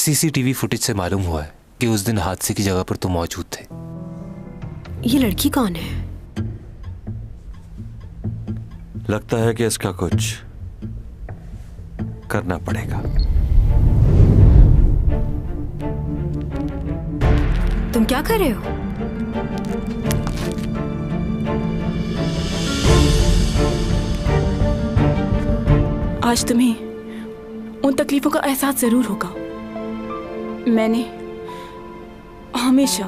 CCTV footage से मालूम हुआ है कि उस दिन हादसे की जगह पर तुम मौजूद थे। ये लड़की कौन है? लगता है कि इसका कुछ करना पड़ेगा। तुम क्या कर रहे हो? आज तुम्हें उन तकलीफों का एहसास जरूर होगा। मैंने हमेशा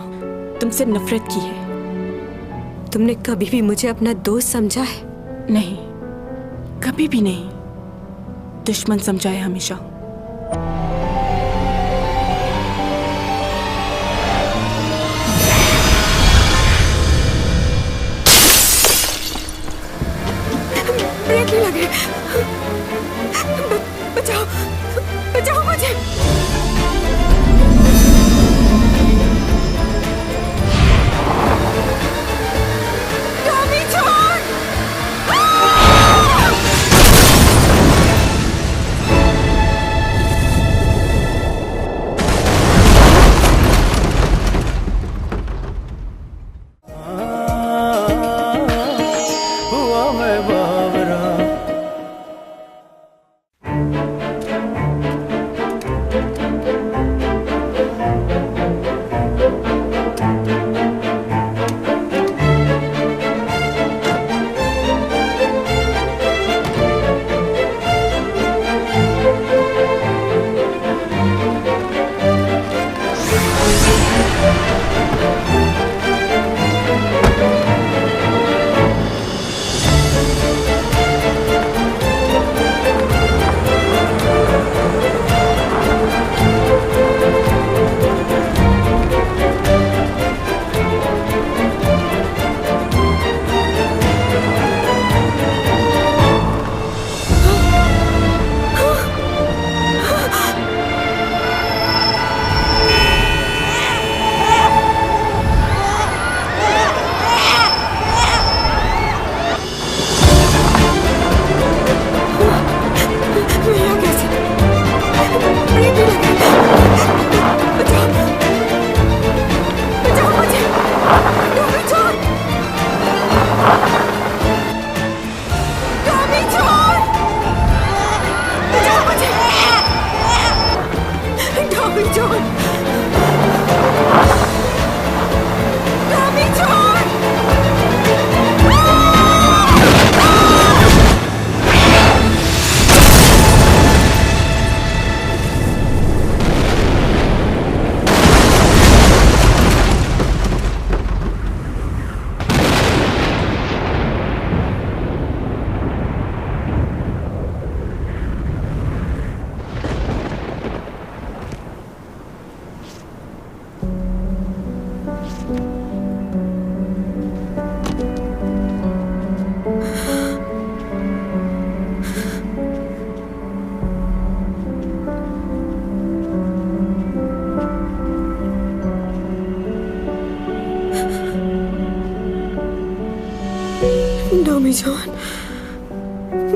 तुमसे नफरत की है। तुमने कभी भी मुझे अपना दोस्त समझा है? नहीं, कभी भी नहीं। दुश्मन समझा है हमेशा। ब्रेक नहीं लगे। बचाओ, बचाओ मुझे। टॉमी छोड़। हुआ मैं बावरा।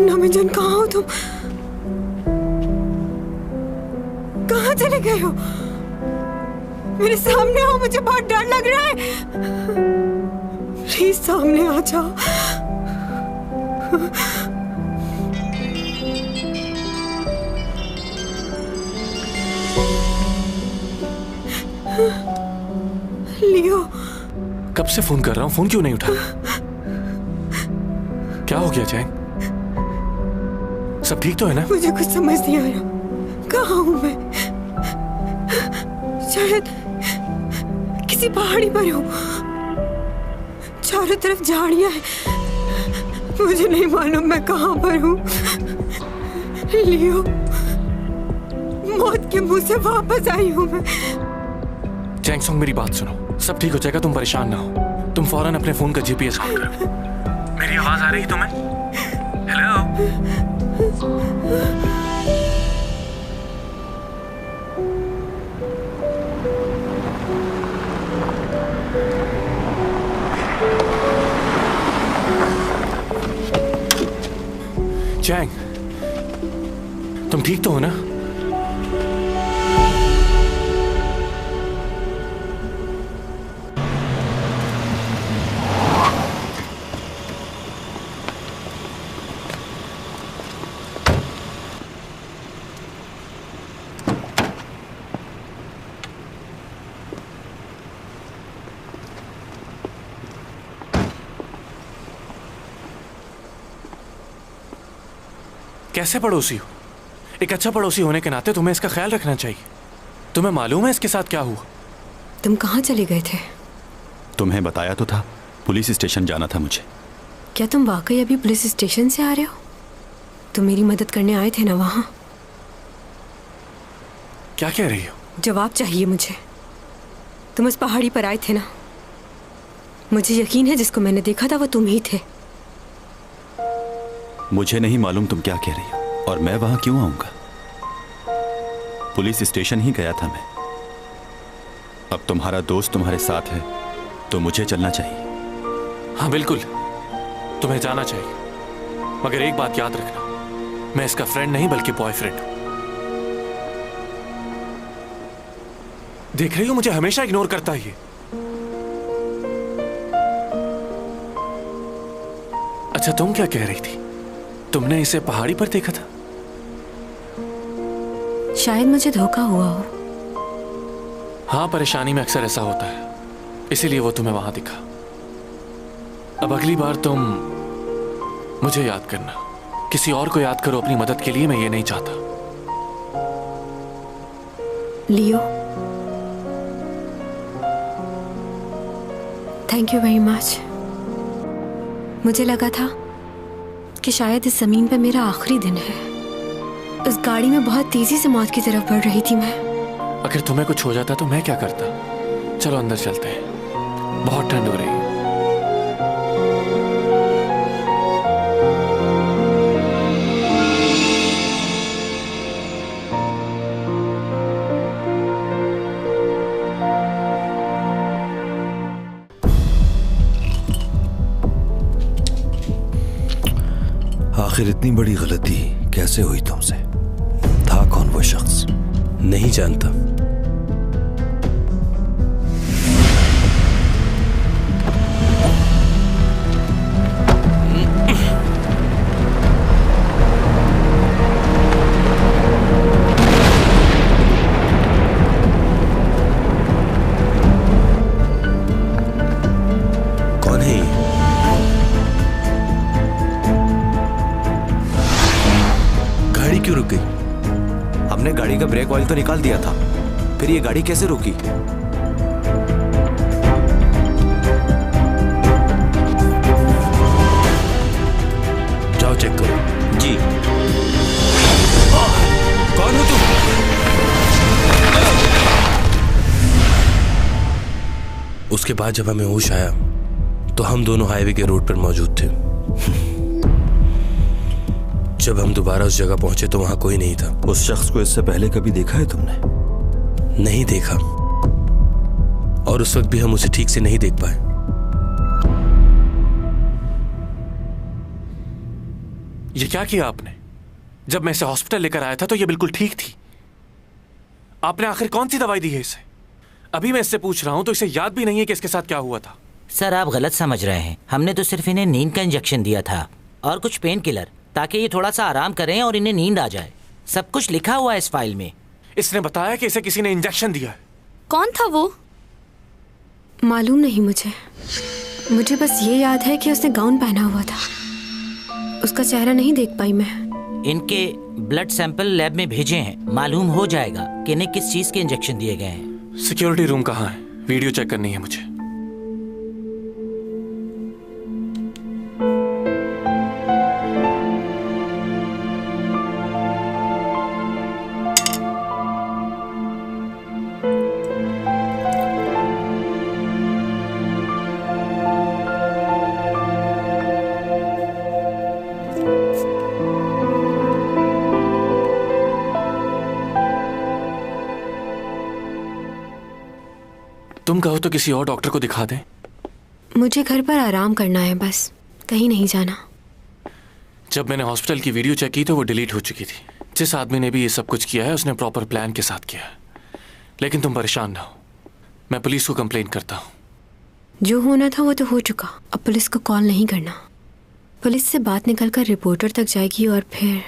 नमी जान, कहाँ हो तुम? कहाँ चले गए हो? मेरे सामने हो, मुझे बहुत डर लग रहा है। प्लीज सामने आ जाओ। लियो, कब से फोन कर रहा हूँ, फोन क्यों नहीं उठा? क्या हो गया चैंग? सब ठीक तो है ना? मुझे कुछ समझ नहीं आ रहा। कहाँ हूँ मैं? शायद किसी पहाड़ी पर हूँ। चारों तरफ झाड़ियाँ हैं। मुझे नहीं मालूम मैं कहाँ पर हूँ। लियो, मौत के मुंह से वापस आई हूँ मैं। चैंग सॉन्ग, मेरी बात सुनो। सब ठीक हो जाएगा, तुम परेशान ना हो। तुम फौरन अपने फोन का जीपीएस ऑन करो। मेरी आवाज आ रही तुम्हें? हेलो? चैंग, तुम ठीक तो हो ना? कैसे पड़ोसी हो? एक अच्छा पड़ोसी होने के नाते तुम्हें इसका ख्याल रखना चाहिए। तुम्हें मालूम है इसके साथ क्या हुआ? तुम कहाँ चले गए थे? तुम्हें बताया तो था, पुलिस स्टेशन जाना था मुझे। क्या तुम वाकई अभी पुलिस स्टेशन से आ रहे हो? तुम मेरी मदद करने आए थे ना वहाँ? क्या कह रही हो? जवाब चाहिए मुझे। तुम उस पहाड़ी पर आए थे ना? मुझे यकीन है जिसको मैंने देखा था वो तुम ही थे। मुझे नहीं मालूम तुम क्या कह रही हो, और मैं वहां क्यों आऊंगा? पुलिस स्टेशन ही गया था मैं। अब तुम्हारा दोस्त तुम्हारे साथ है तो मुझे चलना चाहिए। हाँ बिल्कुल, तुम्हें जाना चाहिए, मगर एक बात याद रखना, मैं इसका फ्रेंड नहीं बल्कि बॉयफ्रेंड हूं। देख रही हो, मुझे हमेशा इग्नोर करता है ये। अच्छा, तुम क्या कह रही थी? तुमने इसे पहाड़ी पर देखा था? शायद मुझे धोखा हुआ हो। हाँ, परेशानी में अक्सर ऐसा होता है, इसीलिए वो तुम्हें वहां दिखा। अब अगली बार तुम मुझे याद करना, किसी और को याद करो अपनी मदद के लिए, मैं ये नहीं चाहता। लियो, थैंक यू वेरी मच। मुझे लगा था कि शायद इस जमीन पे मेरा आखिरी दिन है। उस गाड़ी में बहुत तेजी से मौत की तरफ बढ़ रही थी मैं। अगर तुम्हें कुछ हो जाता तो मैं क्या करता? चलो अंदर चलते हैं, बहुत ठंड हो रही है। आखिर इतनी बड़ी गलती कैसे हुई तुमसे? था कौन वो शख्स? नहीं जानता। कौन है ये? गाड़ी क्यों रुक गई? हमने गाड़ी का ब्रेक ऑयल तो निकाल दिया था, फिर ये गाड़ी कैसे रुकी? जाओ चेक करो। जी। कौन हो तुम? उसके बाद जब हमें होश आया तो हम दोनों हाईवे के रोड पर मौजूद थे। जब हम दोबारा उस जगह पहुंचे तो वहां कोई नहीं था। उस शख्स को इससे पहले कभी देखा है तुमने? नहीं देखा, और उस वक्त भी हम उसे ठीक से नहीं देख पाए। ये क्या किया आपने? जब मैं इसे हॉस्पिटल लेकर आया था तो ये बिल्कुल ठीक थी। आपने आखिर कौन सी दवाई दी है इसे? अभी मैं इससे पूछ रहा हूं तो इसे याद भी नहीं है कि इसके साथ क्या हुआ था। सर, आप गलत समझ रहे हैं। हमने तो सिर्फ इन्हें नींद का इंजेक्शन दिया था और कुछ पेन किलर, ताकि ये थोड़ा सा आराम करें और इन्हें नींद आ जाए। सब कुछ लिखा हुआ है इस फाइल में। इसने बताया कि इसे किसी ने इंजेक्शन दिया है। कौन था वो? मालूम नहीं मुझे। मुझे बस ये याद है कि उसने गाउन पहना हुआ था। उसका चेहरा नहीं देख पाई मैं। इनके ब्लड सैंपल लैब में भेजे हैं, मालूम हो जाएगा कि इन्हें किस चीज के इंजेक्शन दिए गए हैं। सिक्योरिटी रूम कहाँ है? वीडियो चेक करनी है मुझे। तुम कहो तो किसी और डॉक्टर को दिखा दें। मुझे घर पर आराम करना है बस, कहीं नहीं जाना। जब मैंने हॉस्पिटल की वीडियो चेक की तो वो डिलीट हो चुकी थी। जिस आदमी ने भी ये सब कुछ किया है उसने प्रॉपर प्लान के साथ किया है। लेकिन तुम परेशान ना हो, मैं पुलिस को कंप्लेन करता हूँ। जो होना था वो तो हो चुका, अब पुलिस को कॉल नहीं करना। पुलिस से बात निकलकर रिपोर्टर तक जाएगी और फिर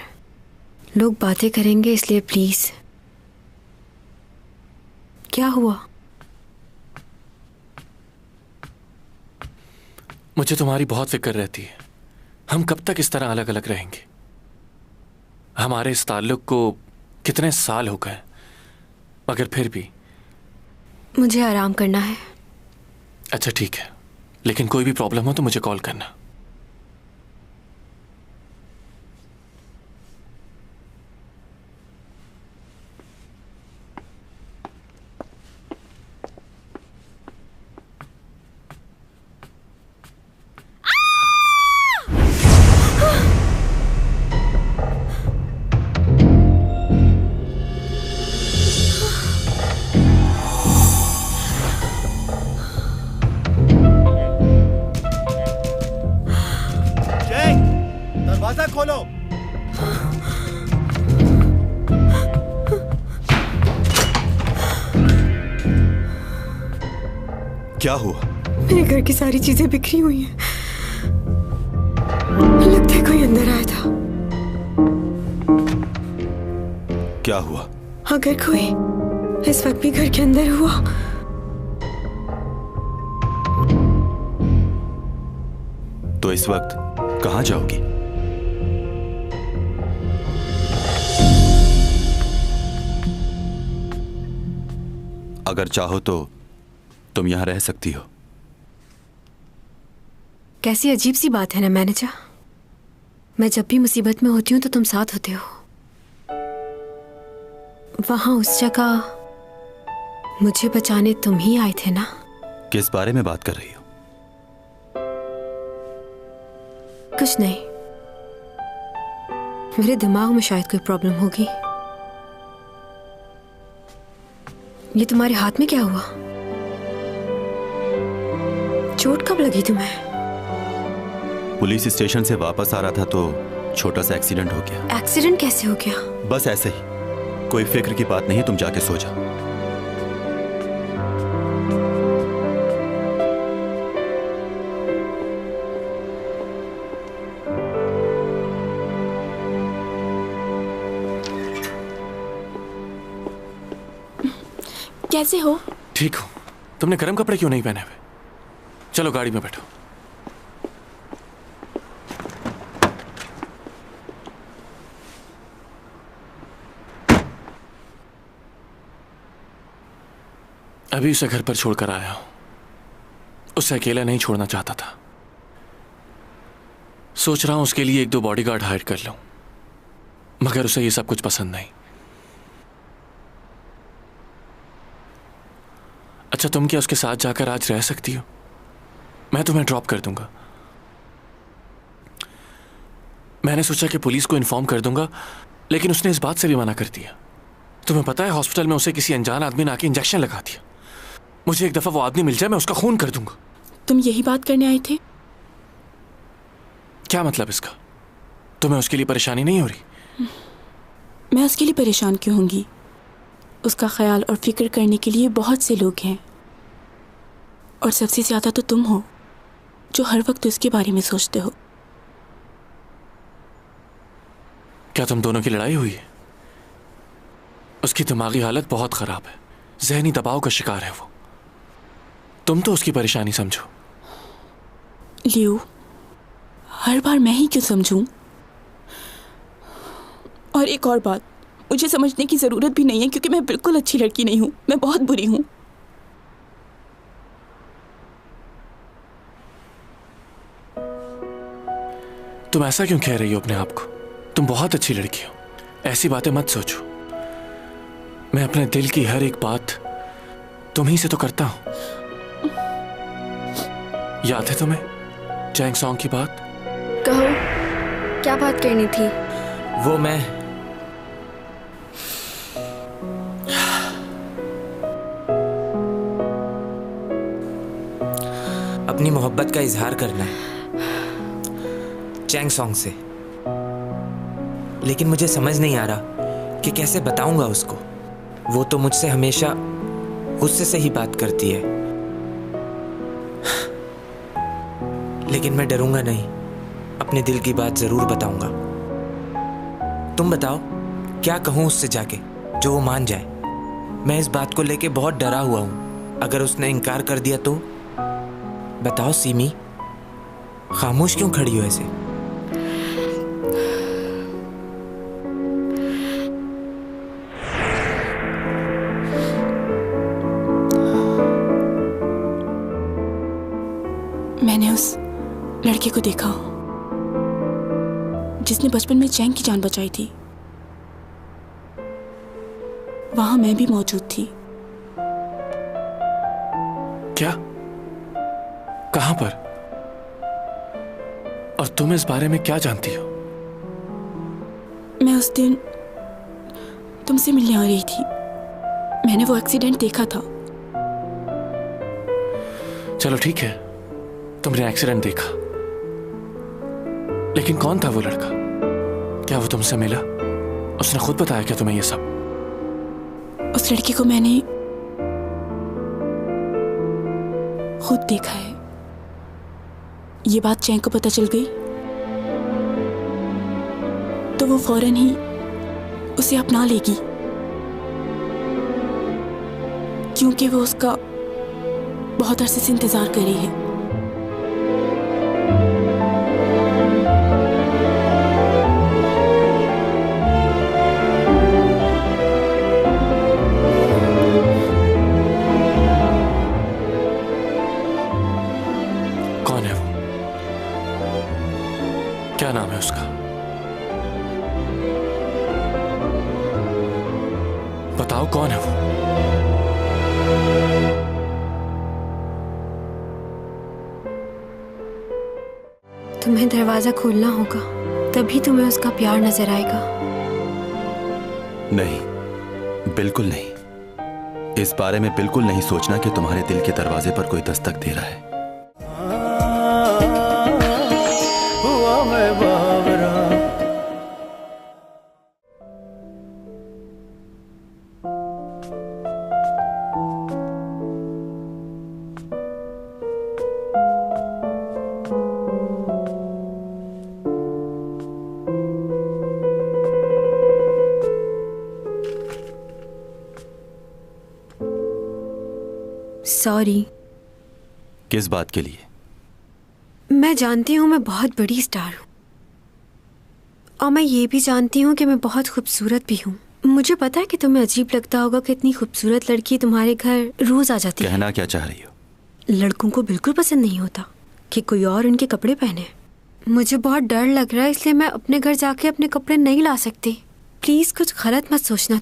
लोग बातें करेंगे, इसलिए प्लीज। क्या हुआ? मुझे तुम्हारी बहुत फिक्र रहती है। हम कब तक इस तरह अलग अलग रहेंगे? हमारे इस ताल्लुक को कितने साल हो गए, मगर फिर भी। मुझे आराम करना है। अच्छा ठीक है, लेकिन कोई भी प्रॉब्लम हो तो मुझे कॉल करना। दरवाजा खोलो। क्या हुआ? मेरे घर की सारी चीजें बिखरी हुई हैं। लगता है कोई अंदर आया था। क्या हुआ? अगर कोई इस वक्त भी घर के अंदर हुआ तो इस वक्त कहां जाओगी? अगर चाहो तो तुम यहां रह सकती हो। कैसी अजीब सी बात है ना मैनेजर। मैं जब भी मुसीबत में होती हूँ तो तुम साथ होते हो। वहां उस जगह मुझे बचाने तुम ही आए थे ना? किस बारे में बात कर रही हो? कुछ नहीं, मेरे दिमाग में शायद कोई प्रॉब्लम होगी। ये तुम्हारे हाथ में क्या हुआ? चोट कब लगी तुम्हें? पुलिस स्टेशन से वापस आ रहा था तो छोटा सा एक्सीडेंट हो गया। एक्सीडेंट कैसे हो गया? बस ऐसे ही, कोई फिक्र की बात नहीं, तुम जाके सो जाओ। कैसे हो? ठीक हो। तुमने गर्म कपड़े क्यों नहीं पहने हुए? चलो गाड़ी में बैठो। अभी उसे घर पर छोड़कर आया हूं। उसे अकेला नहीं छोड़ना चाहता था। सोच रहा हूं उसके लिए 1-2 बॉडीगार्ड हायर कर लूं, मगर उसे ये सब कुछ पसंद नहीं। अच्छा, तुम क्या उसके साथ जाकर आज रह सकती हो? मैं तुम्हें ड्रॉप कर दूंगा। मैंने सोचा कि पुलिस को इन्फॉर्म कर दूंगा, लेकिन उसने इस बात से भी मना कर दिया। तुम्हें पता है, हॉस्पिटल में उसे किसी अनजान आदमी ने आके इंजेक्शन लगा दिया। मुझे एक दफा वो आदमी मिल जाए, मैं उसका खून कर दूंगा। तुम यही बात करने आए थे? क्या मतलब इसका? तुम्हें उसके लिए परेशानी नहीं हो रही? मैं उसके लिए परेशान क्यों होंगी? उसका ख्याल और फिक्र करने के लिए बहुत से लोग हैं, और सबसे ज्यादा तो तुम हो जो हर वक्त उसके बारे में सोचते हो। क्या तुम दोनों की लड़ाई हुई है? उसकी दिमागी हालत बहुत खराब है, जहनी दबाव का शिकार है वो। तुम तो उसकी परेशानी समझो। लियो, हर बार मैं ही क्यों समझूं? और एक और बात, मुझे समझने की जरूरत भी नहीं है, क्योंकि मैं बिल्कुल अच्छी लड़की नहीं हूं। मैं बहुत बुरी हूं। तुम ऐसा क्यों कह रही हो अपने आप को? तुम बहुत अच्छी लड़की हो, ऐसी बातें मत सोचो। मैं अपने दिल की हर एक बात तुम्ही से तो करता हूं। याद है तुम्हें चैंग सॉन्ग की बात? कहो, क्या बात करनी थी? वो मैं अपनी मोहब्बत का इजहार करना है चैंग सॉन्ग से, लेकिन मुझे समझ नहीं आ रहा कि कैसे बताऊंगा उसको। वो तो मुझसे हमेशा गुस्से से ही बात करती है, लेकिन मैं डरूंगा नहीं, अपने दिल की बात जरूर बताऊंगा। तुम बताओ, क्या कहूं उससे जाके जो वो मान जाए? मैं इस बात को लेके बहुत डरा हुआ हूं। अगर उसने इनकार कर दिया तो? बताओ सीमी, खामोश क्यों खड़ी हो ऐसे? लड़के को देखा जिसने बचपन में चैंग की जान बचाई थी। वहां मैं भी मौजूद थी। क्या? कहां पर? और तुम इस बारे में क्या जानती हो? मैं उस दिन तुमसे मिलने आ रही थी। मैंने वो एक्सीडेंट देखा था। चलो ठीक है, तुमने एक्सीडेंट देखा, लेकिन कौन था वो लड़का? क्या वो तुमसे मिला? उसने खुद बताया क्या तुम्हें ये सब? उस लड़के को मैंने खुद देखा है। ये बात चैंग को पता चल गई तो वो फौरन ही उसे अपना लेगी, क्योंकि वो उसका बहुत अरसे से इंतजार कर रही है। कौन है वो? क्या नाम है उसका? बताओ कौन है वो? तुम्हें दरवाजा खोलना होगा, तभी तुम्हें उसका प्यार नजर आएगा। नहीं, बिल्कुल नहीं। इस बारे में बिल्कुल नहीं सोचना कि तुम्हारे दिल के दरवाजे पर कोई दस्तक दे रहा है। हुआ मैं बावरा। सॉरी। किस बात के लिए? मैं जानती हूँ मैं बहुत बड़ी स्टार हूँ, और मैं ये भी जानती हूँ कि मैं बहुत खूबसूरत भी हूँ। मुझे पता है कि तुम्हें अजीब लगता होगा कि इतनी खूबसूरत लड़की तुम्हारे घर रोज आ जाती है। कहना क्या चाह रही हो? लड़कों को बिल्कुल पसंद नहीं होता कि कोई और उनके कपड़े पहने। मुझे बहुत डर लग रहा है, इसलिए मैं अपने घर जाके अपने कपड़े नहीं ला सकती। प्लीज कुछ गलत मत सोचना।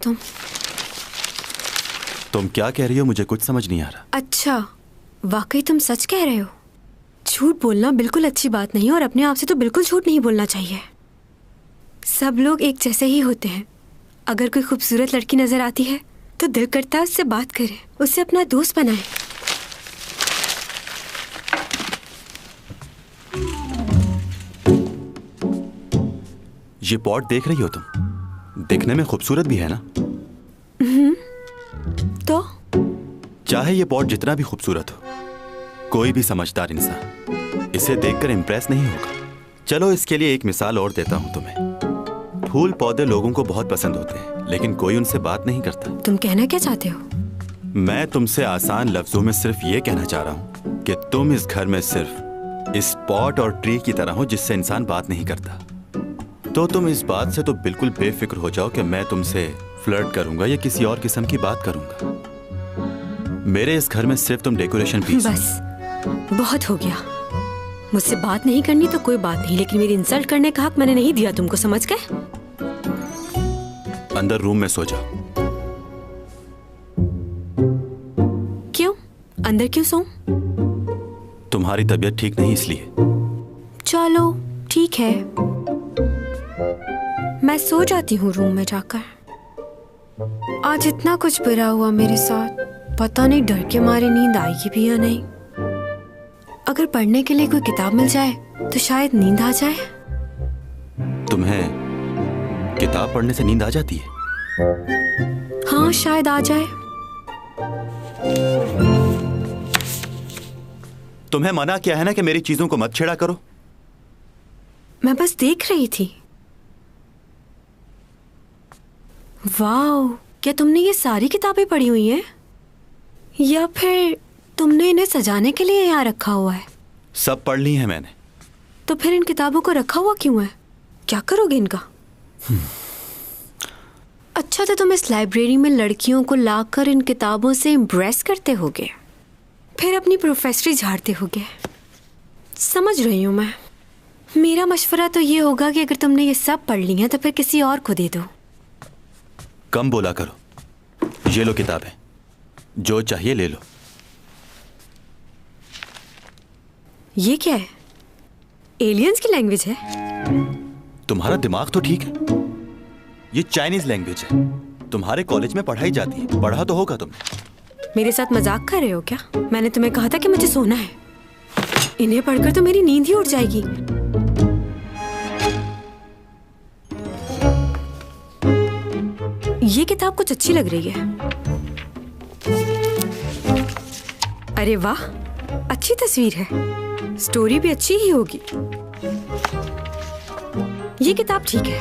तुम क्या कह रही हो? मुझे कुछ समझ नहीं आ रहा। अच्छा, वाकई तुम सच कह रहे हो? झूठ बोलना बिल्कुल अच्छी बात नहीं, और अपने आप से तो बिल्कुल झूठ नहीं बोलना चाहिए। सब लोग एक जैसे ही होते हैं। अगर कोई खूबसूरत लड़की नजर आती है तो दिल करता है उससे बात करें, उससे अपना दोस्त बनाएं। ये पॉट देख रही हो तुम? दिखने में खूबसूरत भी है ना? तो चाहे ये पॉट जितना भी खूबसूरत हो, कोई भी समझदार इंसान इसे देखकर इंप्रेस नहीं होगा। चलो इसके लिए एक मिसाल और देता हूं तुम्हें। फूल पौधे लोगों को बहुत पसंद होते हैं, लेकिन कोई उनसे बात नहीं करता। तुम कहना क्या चाहते हो? मैं तुमसे आसान लफ्जों में सिर्फ ये कहना चाह रहा हूं कि तुम इस घर में सिर्फ इस पॉट और ट्री की तरह हो जिससे इंसान बात नहीं करता। तो तुम इस बात से तो बिल्कुल बेफिक्र हो जाओ कि मैं तुमसे फ्लर्ट करूंगा या किसी और किस्म की बात करूंगा। मेरे इस घर में सिर्फ तुम डेकोरेशन पीस। बस बहुत हो गया। मुझसे बात नहीं करनी तो कोई बात नहीं, लेकिन मेरी इंसल्ट करने का हक मैंने नहीं दिया तुमको, समझ गए? अंदर रूम में सो जाओ। क्यों? अंदर क्यों सोऊं? तुम्हारी तबीयत ठीक नहीं इसलिए। चलो ठीक है, मैं सो जाती हूँ रूम में जाकर। आज इतना कुछ बुरा हुआ मेरे साथ, पता नहीं डर के मारे नींद आएगी भी या नहीं। अगर पढ़ने के लिए कोई किताब मिल जाए तो शायद नींद आ जाए। तुम्हें किताब पढ़ने से नींद आ जाती है? हाँ, शायद आ जाए। तुम्हें मना किया है ना कि मेरी चीजों को मत छेड़ा करो। मैं बस देख रही थी। वाह, क्या तुमने ये सारी किताबें पढ़ी हुई हैं? या फिर तुमने इन्हें सजाने के लिए यहाँ रखा हुआ है? सब पढ़ ली है मैंने। तो फिर इन किताबों को रखा हुआ क्यों है? क्या करोगे इनका? अच्छा, तो तुम इस लाइब्रेरी में लड़कियों को लाकर इन किताबों से इम्प्रेस करते होगे, फिर अपनी प्रोफेसरी झाड़ते होगे। समझ रही हूँ मैं। मेरा मशवरा तो ये होगा कि अगर तुमने ये सब पढ़ ली है तो फिर किसी और को दे दो। कम बोला करो। ये लो किताबें, जो चाहिए ले लो। ये क्या है? एलियंस की लैंग्वेज है? तुम्हारा दिमाग तो ठीक है। ये चाइनीज लैंग्वेज है, तुम्हारे कॉलेज में पढ़ाई जाती है, पढ़ा तो होगा तुमने। मेरे साथ मजाक कर रहे हो क्या? मैंने तुम्हें कहा था कि मुझे सोना है। इन्हें पढ़कर तो मेरी नींद ही उड़ जाएगी। ये किताब कुछ अच्छी लग रही है। अरे वाह, अच्छी तस्वीर है। स्टोरी भी अच्छी ही होगी। ये किताब ठीक है।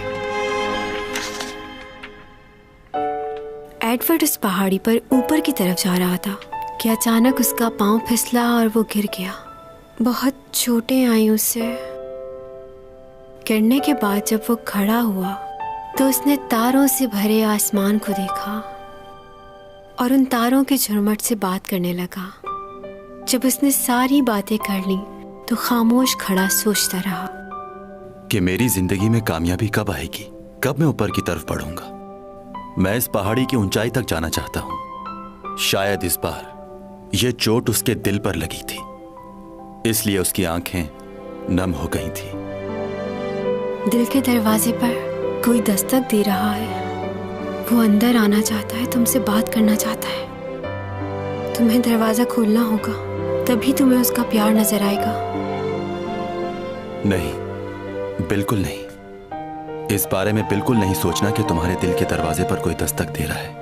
एडवर्ड उस पहाड़ी पर ऊपर की तरफ जा रहा था कि अचानक उसका पांव फिसला और वो गिर गया। बहुत चोटें आई उसे। गिरने के बाद जब वो खड़ा हुआ तो उसने तारों से भरे आसमान को देखा और उन तारों के झुरमुट से बात करने लगा। जब उसने सारी बातें कर ली तो खामोश खड़ा सोचता रहा कि मेरी जिंदगी में कामयाबी कब आएगी, कब मैं ऊपर की तरफ बढ़ूंगा। मैं इस पहाड़ी की ऊंचाई तक जाना चाहता हूं। शायद इस बार यह चोट उसके दिल पर लगी थी, इसलिए उसकी आंखें नम हो गई थी। दिल के दरवाजे पर कोई दस्तक दे रहा है। वो अंदर आना चाहता है, तुमसे बात करना चाहता है। तुम्हें दरवाजा खोलना होगा, तभी तुम्हें उसका प्यार नजर आएगा। नहीं, बिल्कुल नहीं। इस बारे में बिल्कुल नहीं सोचना कि तुम्हारे दिल के दरवाजे पर कोई दस्तक दे रहा है।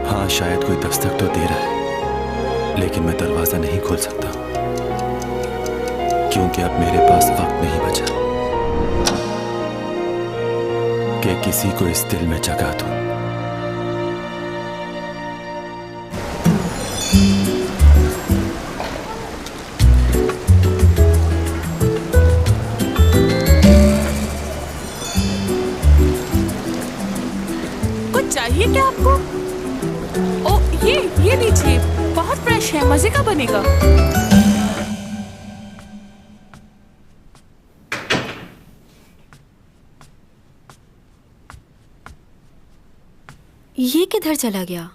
हाँ, शायद कोई दस्तक तो दे रहा है, लेकिन मैं दरवाजा नहीं खोल सकता क्योंकि अब मेरे पास वक्त नहीं बचा कि किसी को इस दिल में जगा दूं। कुछ चाहिए क्या आपको? ओ, ये लीजिए, बहुत फ्रेश है, मजे का बनेगा। ये किधर चला गया?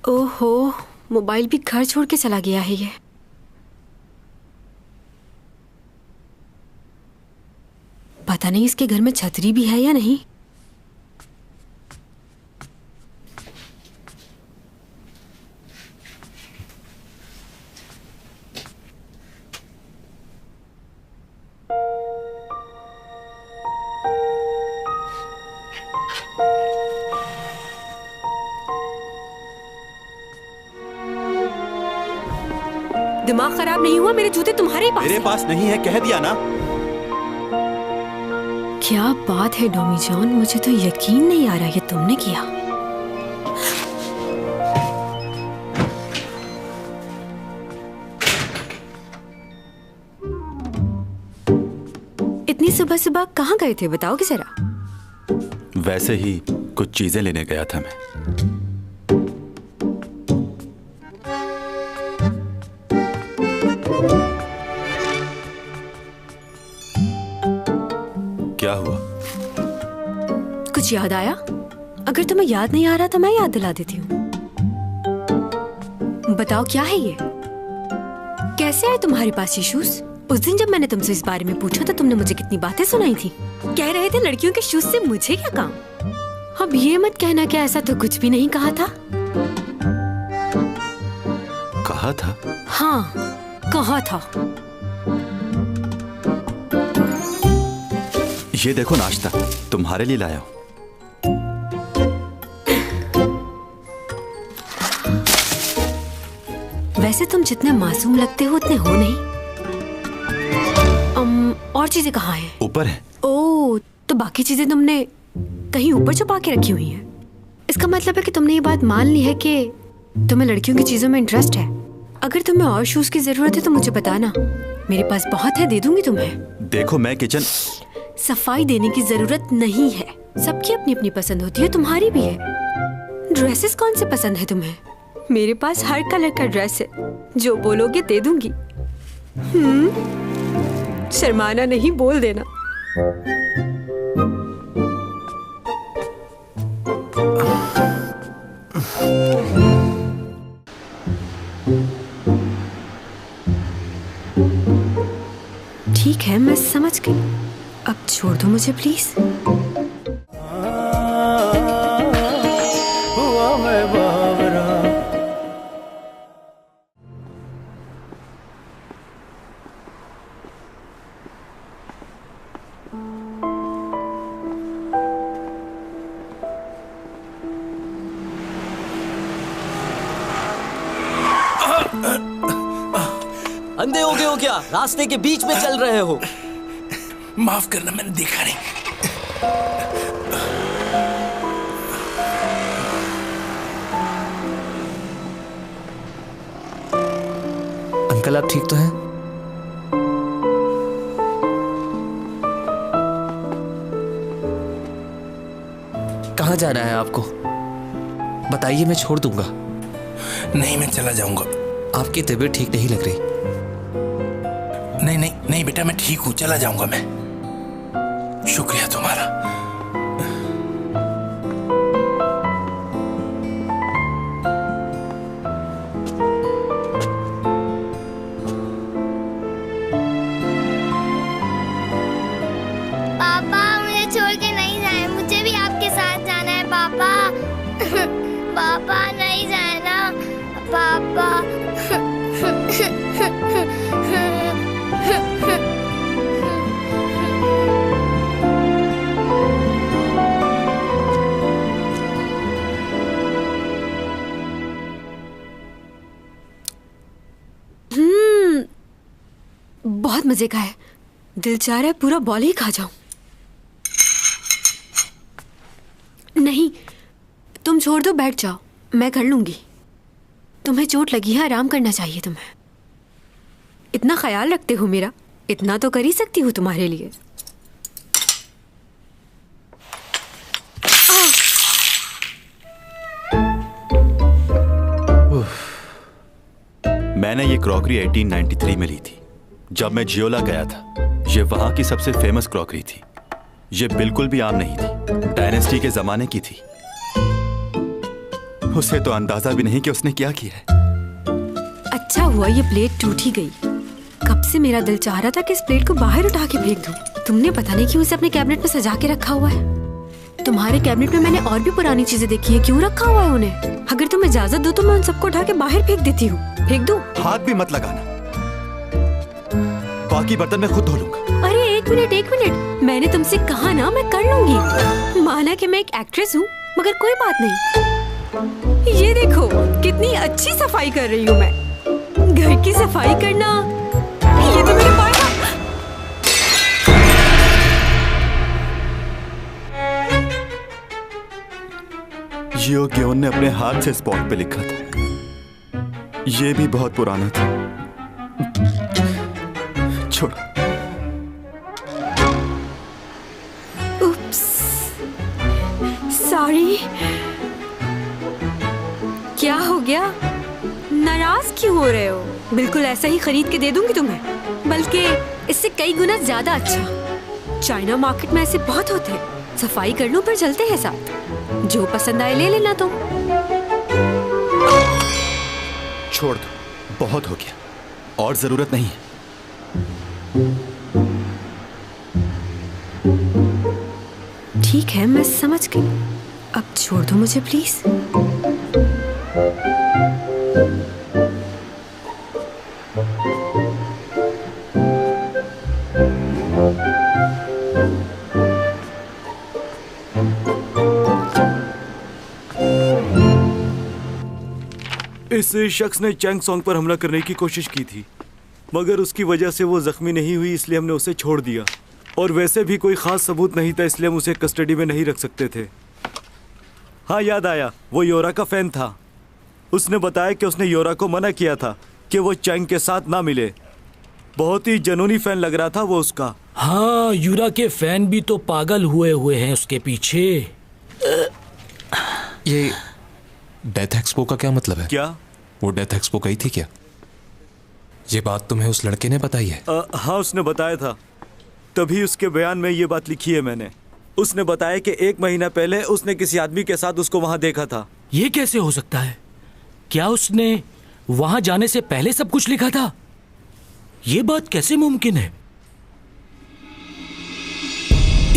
ओहो, मोबाइल भी घर छोड़ के चला गया है ये। पता नहीं इसके घर में छतरी भी है या नहीं। दिमाग खराब नहीं हुआ? मेरे जूते तुम्हारे पास मेरे पास नहीं है, कह दिया ना। क्या बात है डॉमी जॉन, मुझे तो यकीन नहीं आ रहा ये तुमने किया। इतनी सुबह सुबह कहाँ गए थे बताओगे जरा? वैसे ही कुछ चीजें लेने गया था मैं। क्या हुआ? कुछ याद आया? अगर तुम्हें याद नहीं आ रहा तो मैं याद दिला देती हूँ। बताओ क्या है ये? कैसे आए तुम्हारे पास ये शूज? उस दिन जब मैंने तुमसे इस बारे में पूछा तो तुमने मुझे कितनी बातें सुनाई थी। कह रहे थे लड़कियों के शूज से मुझे क्या काम। अब ये मत कहना कि ऐसा तो कुछ भी नहीं कहा था। कहा था? हाँ, कहा था। ये देखो नाश्ता, तुम्हारे लिए लाया हूं। वैसे तुम जितने मासूम लगते हो उतने हो नहीं। और चीजें कहाँ हैं? ऊपर है। ओह, तो बाकी चीजें तुमने कहीं ऊपर छुपा के रखी हुई हैं। इसका मतलब है कि तुमने ये बात मान ली है कि तुम्हें लड़कियों की चीजों में इंटरेस्ट है। अगर तुम्हें और शूज की जरूरत है तो मुझे बताना, मेरे पास बहुत है, दे दूंगी तुम्हें। देखो मैं किचन। सफाई देने की जरूरत नहीं है, सबकी अपनी अपनी पसंद होती है, तुम्हारी भी है। ड्रेसेस कौन से पसंद है तुम्हें? मेरे पास हर कलर का ड्रेस है, जो बोलोगे दे दूंगी। शर्माना नहीं, बोल देना। ठीक है, मैं समझ गई। अब छोड़ दो मुझे प्लीज। हुआ मैं बावरा। अंधे हो गए हो क्या? रास्ते के बीच में चल रहे हो। माफ करना, मैंने देखा नहीं। अंकल आप ठीक तो हैं? कहाँ जाना है आपको? बताइए, मैं छोड़ दूंगा। नहीं, मैं चला जाऊंगा। आपकी तबीयत ठीक नहीं लग रही। नहीं नहीं नहीं बेटा, मैं ठीक हूँ, चला जाऊंगा मैं। शुक्रिया तुम्हारा। पापा मुझे छोड़ के नहीं जाए, मुझे भी आपके साथ जाना है पापा। पापा नहीं जाए ना पापा। बहुत मजे का है, दिल चाह रहा है पूरा बॉल ही खा जाऊं। नहीं, तुम छोड़ दो, बैठ जाओ, मैं कर लूंगी। तुम्हें चोट लगी है, आराम करना चाहिए तुम्हें। इतना ख्याल रखते हो मेरा, इतना तो कर ही सकती हूँ तुम्हारे लिए। मैंने ये क्रॉकरी 1893 में ली थी, जब मैं जियोला गया था। ये वहां की सबसे फेमस क्रॉकरी थी। ये बिल्कुल भी आम नहीं थी, डायनेस्टी के जमाने की थी। उसे तो अंदाजा भी नहीं कि उसने क्या किया है। अच्छा हुआ ये प्लेट टूट ही गई। कब से मेरा दिल चाह रहा था कि इस प्लेट को बाहर उठा के फेंक दूं। तुमने पता नहीं क्यों उसे अपने कैबिनेट में सजा के रखा हुआ है। तुम्हारे कैबिनेट में मैंने और भी पुरानी चीजें देखी है, क्यों रखा हुआ है उन्हें? अगर तुम इजाजत दो तो मैं उन सबको उठा के बाहर फेंक देती हूँ। फेंक दूं? हाथ भी मत लगाना, बाकी बर्तन मैं खुद धो लूंगा। अरे एक मिनट, मैंने तुमसे कहा ना मैं कर लूंगी। माना कि मैं एक एक्ट्रेस हूँ, मगर कोई बात नहीं। ये देखो कितनी अच्छी सफाई कर रही हूँ मैं। घर की सफाई करना ये तो मेरे पास। जियो गेओन ने अपने हाथ से स्पॉट पे लिखा था। ये भी बहुत पुराना था। छोड़ो। उप्स, सॉरी। क्या हो गया? नाराज क्यों हो रहे हो? बिल्कुल ऐसा ही खरीद के दे दूंगी तुम्हें, बल्कि इससे कई गुना ज्यादा अच्छा। चाइना मार्केट में ऐसे बहुत होते हैं। सफाई कर लूं फिर चलते हैं साथ। जो पसंद आए ले लेना तुम। छोड़ दो, बहुत हो गया, और जरूरत नहीं है। ठीक है, मैं समझ गई। अब छोड़ दो मुझे प्लीज। इस शख्स ने चैंग सॉन्ग पर हमला करने की कोशिश की थी। मगर उसकी वजह से वो जख्मी नहीं हुई, इसलिए हमने उसे छोड़ दिया। और वैसे भी कोई खास सबूत नहीं था, इसलिए हम उसे कस्टडी में नहीं रख सकते थे। हाँ, याद आया, वो योरा का फैन था। उसने बताया कि उसने योरा को मना किया था कि वो चैंग के साथ ना मिले। बहुत ही जनूनी फैन लग रहा था वो उसका। हाँ, यूरा के फैन भी तो पागल हुए हैं उसके पीछे। ये डेथ एक्सपो का क्या मतलब है? क्या वो डेथ एक्सपो गई थी क्या? ये बात तुम्हें उस लड़के ने बताई है? हाँ, उसने बताया था, तभी उसके बयान में ये बात लिखी है मैंने। उसने बताया कि 1 महीना पहले उसने किसी आदमी के साथ उसको वहां देखा था। ये कैसे हो सकता है? क्या उसने वहां जाने से पहले सब कुछ लिखा था? ये बात कैसे मुमकिन है?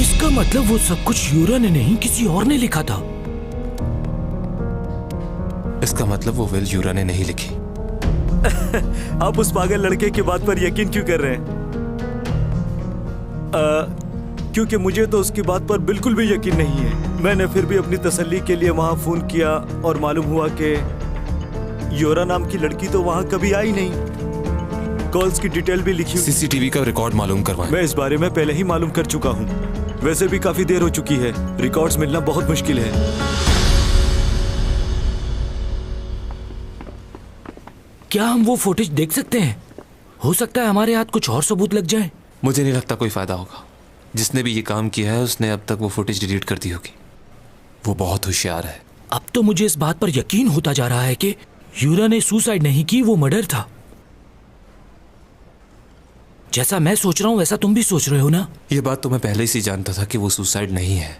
इसका मतलब वो सब कुछ यूरा ने नहीं, किसी और ने लिखा था। इसका मतलब वो विल यूरा ने नहीं लिखी। आप उस पागल लड़के की बात पर यकीन क्यों कर रहे हैं? क्योंकि मुझे तो उसकी बात पर बिल्कुल भी यकीन नहीं है। मैंने फिर भी अपनी तसल्ली के लिए वहां फोन किया और मालूम हुआ कि योरा नाम की लड़की तो वहां कभी आई नहीं। कॉल्स की डिटेल भी लिखी। सीसीटीवी का रिकॉर्ड मालूम करवाएं। मैं इस बारे में पहले ही मालूम कर चुका हूँ। वैसे भी काफी देर हो चुकी है, रिकॉर्ड्स मिलना बहुत मुश्किल है। क्या हम वो फुटेज देख सकते हैं? हो सकता है हमारे हाथ कुछ और सबूत लग जाए। मुझे नहीं लगता कोई फायदा होगा। जिसने भी ये काम किया है उसने अब तक वो फुटेज डिलीट कर दी होगी। वो बहुत होशियार है। अब तो मुझे इस बात पर यकीन होता जा रहा है कि यूरा ने सुसाइड नहीं की, वो मर्डर था। जैसा मैं सोच रहा हूं वैसा तुम भी सोच रहे हो ना? ये बात तो मैं पहले से जानता था कि वो सुसाइड नहीं है।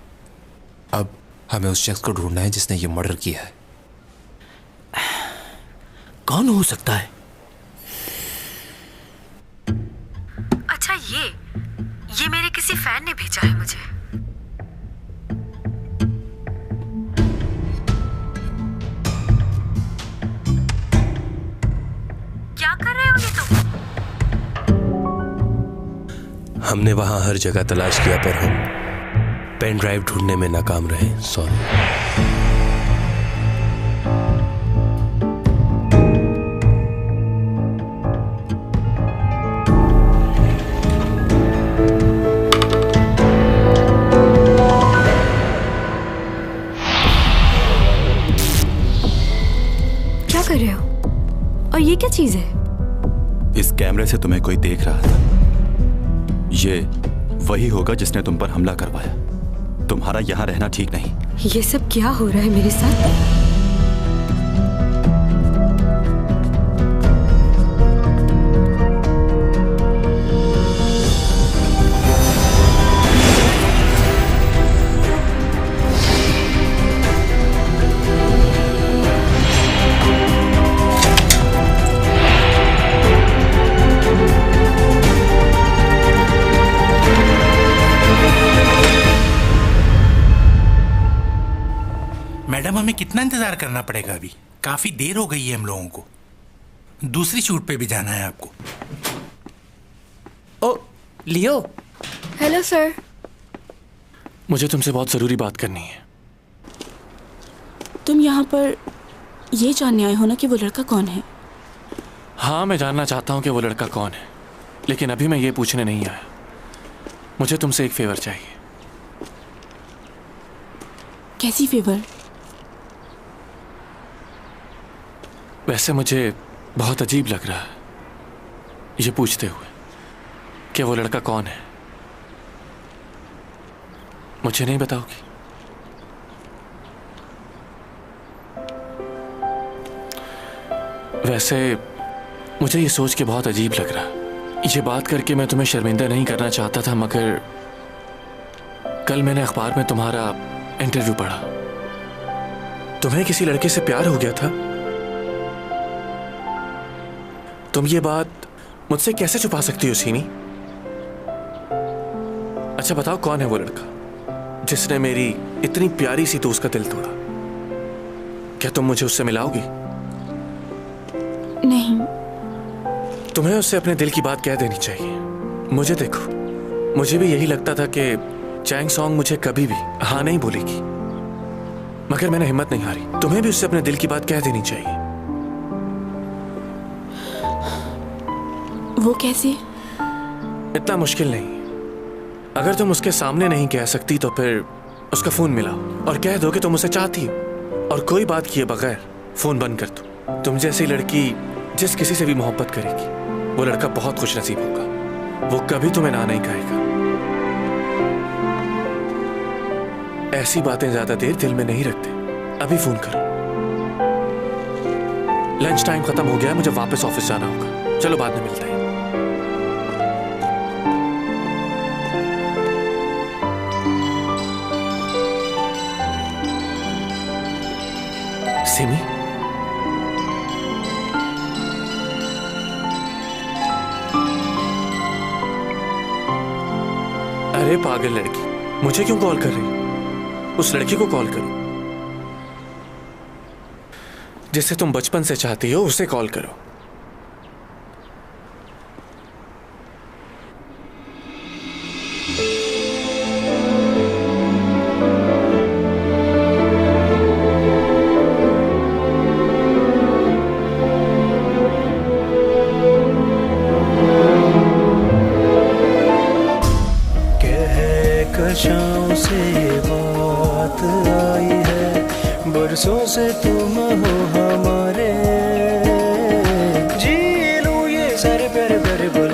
अब हमें उस शख्स को ढूंढना है जिसने ये मर्डर किया है। कौन हो सकता है? अच्छा, ये मेरे किसी फैन ने भेजा है मुझे। क्या कर रहे हो ये तुम? हमने वहां हर जगह तलाश किया पर हम पेन ड्राइव ढूंढने में नाकाम रहे। सॉरी। क्या कर रहे हो? और ये क्या चीज है? इस कैमरे से तुम्हें कोई देख रहा था। ये वही होगा जिसने तुम पर हमला करवाया। तुम्हारा यहाँ रहना ठीक नहीं। ये सब क्या हो रहा है मेरे साथ? मैडम, हमें कितना इंतजार करना पड़ेगा? अभी काफी देर हो गई है हम लोगों को। दूसरी शूट पे भी जाना है आपको। ओ लियो। Hello sir. मुझे तुमसे बहुत जरूरी बात करनी है। तुम यहाँ पर ये जानने आए हो ना कि वो लड़का कौन है? हाँ, मैं जानना चाहता हूँ कि वो लड़का कौन है, लेकिन अभी मैं ये पूछने नहीं आया। मुझे तुमसे एक फेवर चाहिए। कैसी फेवर? वैसे मुझे बहुत अजीब लग रहा है ये पूछते हुए कि वो लड़का कौन है। मुझे नहीं बताओगी? वैसे मुझे ये सोच के बहुत अजीब लग रहा है। ये बात करके मैं तुम्हें शर्मिंदा नहीं करना चाहता था, मगर कल मैंने अखबार में तुम्हारा इंटरव्यू पढ़ा। तुम्हें किसी लड़के से प्यार हो गया था। तुम ये बात मुझसे कैसे छुपा सकती हो सीमी? अच्छा बताओ, कौन है वो लड़का जिसने मेरी इतनी प्यारी सी दोस्त का दिल तोड़ा? क्या तुम मुझे उससे मिलाओगी? नहीं। तुम्हें उससे अपने दिल की बात कह देनी चाहिए। मुझे देखो, मुझे भी यही लगता था कि चैंग सॉन्ग मुझे कभी भी हाँ नहीं बोलेगी, मगर मैंने हिम्मत नहीं हारी। तुम्हें भी उससे अपने दिल की बात कह देनी चाहिए। वो कैसे? इतना मुश्किल नहीं। अगर तुम उसके सामने नहीं कह सकती तो फिर उसका फोन मिलाओ और कह दो कि तुम उसे चाहती हो, और कोई बात किए बगैर फोन बंद कर दो। तुम जैसी लड़की जिस किसी से भी मोहब्बत करेगी वो लड़का बहुत खुश नसीब होगा। वो कभी तुम्हें ना नहीं कहेगा। ऐसी बातें ज्यादा देर दिल में नहीं रखते। अभी फोन करो। लंच टाइम खत्म हो गया है, मुझे वापस ऑफिस जाना होगा। चलो बाद में मिलते हैं। सिमी, अरे पागल लड़की, मुझे क्यों कॉल कर रही? उस लड़की को कॉल करो जिसे तुम बचपन से चाहती हो, उसे कॉल करो। कशाओं से बात आई है, बरसों से तुम हो हमारे, जी लूं ये सर पर पल